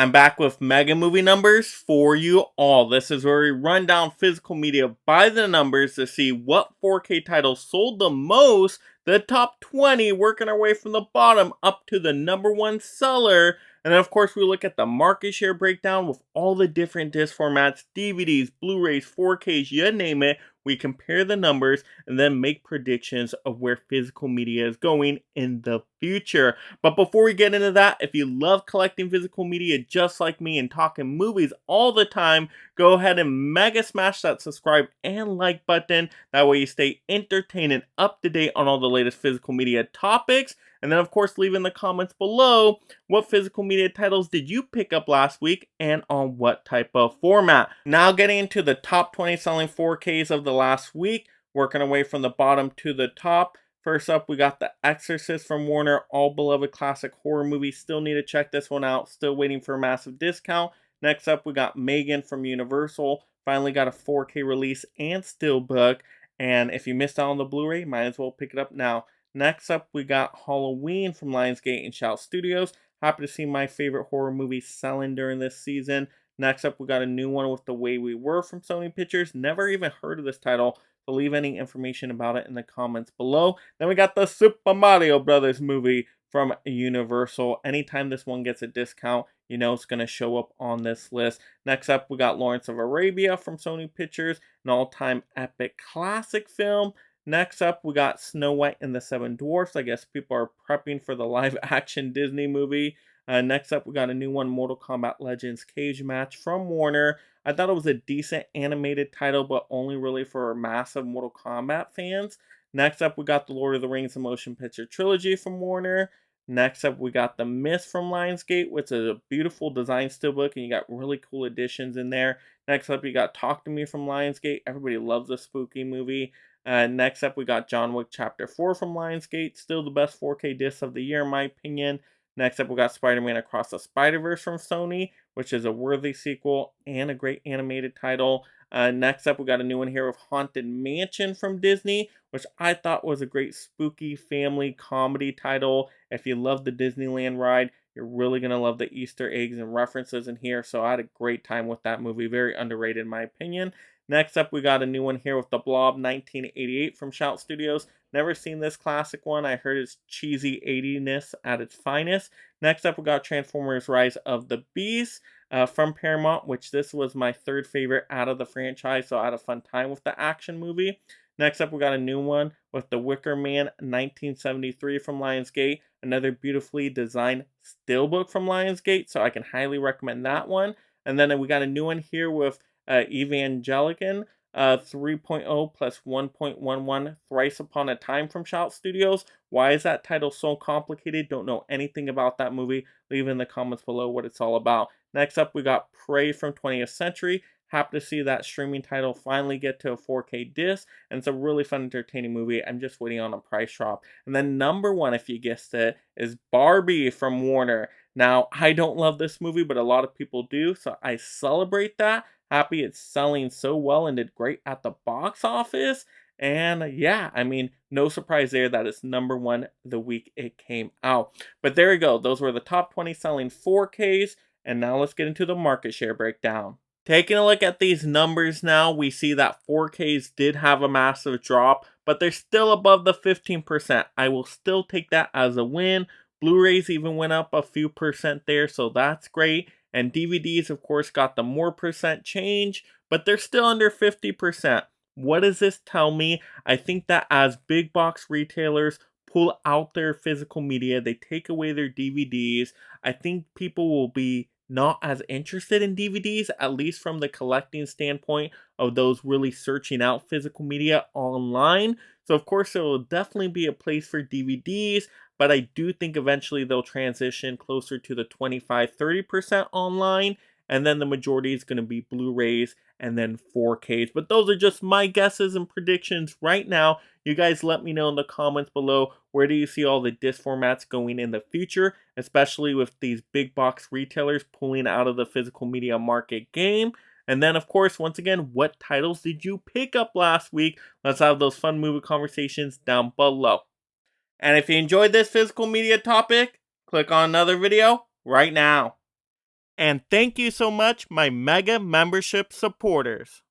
I'm back with mega movie numbers for you all. This is where we run down physical media by the numbers to see what 4K titles sold the most, the top 20, working our way from the bottom up to the number one seller. And then of course we look at the market share breakdown with all the different disc formats, DVDs, Blu-rays, 4Ks, you name it. We compare the numbers and then make predictions of where physical media is going in the future. But before we get into that, if you love collecting physical media just like me and talking movies all the time, go ahead and mega smash that subscribe and like button. That way you stay entertained and up to date on all the latest physical media topics. And then of course leave in the comments below what physical media titles did you pick up last week and on what type of format. Now getting into the top 20 selling 4Ks of the last week, working away from the bottom to the top. First up, we got The Exorcist from Warner, all beloved classic horror movie. Still need to check this one out. Still waiting for a massive discount. Next up, we got Megan from Universal. Finally got a 4K release and steelbook. And if you missed out on the Blu-ray, might as well pick it up now. Next up, we got Halloween from Lionsgate and Shout Studios. Happy to see my favorite horror movie selling during this season. Next up, we got a new one with The Way We Were from Sony Pictures. Never even heard of this title. So leave any information about it in the comments below. Then we got the Super Mario Brothers movie from Universal. Anytime this one gets a discount, you know it's going to show up on this list. Next up, we got Lawrence of Arabia from Sony Pictures, an all-time epic classic film. Next up, we got Snow White and the Seven Dwarfs. I guess people are prepping for the live-action Disney movie. Next up, we got a new one, Mortal Kombat Legends Cage Match from Warner. I thought it was a decent animated title, but only really for massive Mortal Kombat fans. Next up, we got the Lord of the Rings The Motion Picture Trilogy from Warner. Next up, we got The Mist from Lionsgate, which is a beautiful design steelbook, and you got really cool additions in there. Next up, you got Talk to Me from Lionsgate. Everybody loves a spooky movie. Next up, we got John Wick Chapter 4 from Lionsgate. Still the best 4K disc of the year, in my opinion. Next up, we got Spider-Man Across the Spider-Verse from Sony, which is a worthy sequel and a great animated title. Next up, we got a new one here of Haunted Mansion from Disney, which I thought was a great spooky family comedy title. If you love the Disneyland ride, you're really going to love the Easter eggs and references in here. So I had a great time with that movie. Very underrated in my opinion. Next up, we got a new one here with The Blob 1988 from Shout Studios. Never seen this classic one. I heard it's cheesy 80ness at its finest. Next up, we got Transformers Rise of the Beast from Paramount, which this was my third favorite out of the franchise, so I had a fun time with the action movie. Next up, we got a new one with The Wicker Man 1973 from Lionsgate. Another beautifully designed steelbook from Lionsgate, so I can highly recommend that one. And then we got a new one here with Evangelion 3.0 plus 1.11 Thrice Upon a Time from Shout Studios. Why is that title so complicated? Don't know anything about that movie. Leave in the comments below what it's all about. Next up, we got Prey from 20th Century. Happy to see that streaming title finally get to a 4K disc, and it's a really fun, entertaining movie. I'm just waiting on a price drop. And then number one, if you guessed it, is Barbie from Warner. Now, I don't love this movie, but a lot of people do, so I celebrate that. Happy it's selling so well and did great at the box office. And yeah, I mean, no surprise there that it's number one the week it came out. But there you go. Those were the top 20 selling 4Ks. And now let's get into the market share breakdown. Taking a look at these numbers now, we see that 4Ks did have a massive drop, but they're still above the 15%. I will still take that as a win. Blu-rays even went up a few percent there, so that's great. And DVDs, of course, got the more percent change, but they're still under 50%. What does this tell me? I think that as big box retailers pull out their physical media, they take away their DVDs, I think people will be not as interested in DVDs, at least from the collecting standpoint of those really searching out physical media online. So of course there will definitely be a place for DVDs, but I do think eventually they'll transition closer to the 25-30% online, and then the majority is going to be Blu-rays and then 4Ks. But those are just my guesses and predictions right now. You guys let me know in the comments below, where do you see all the disc formats going in the future, especially with these big box retailers pulling out of the physical media market game. And then, of course, once again, what titles did you pick up last week? Let's have those fun movie conversations down below. And if you enjoyed this physical media topic, click on another video right now. And thank you so much, my Mega Membership supporters.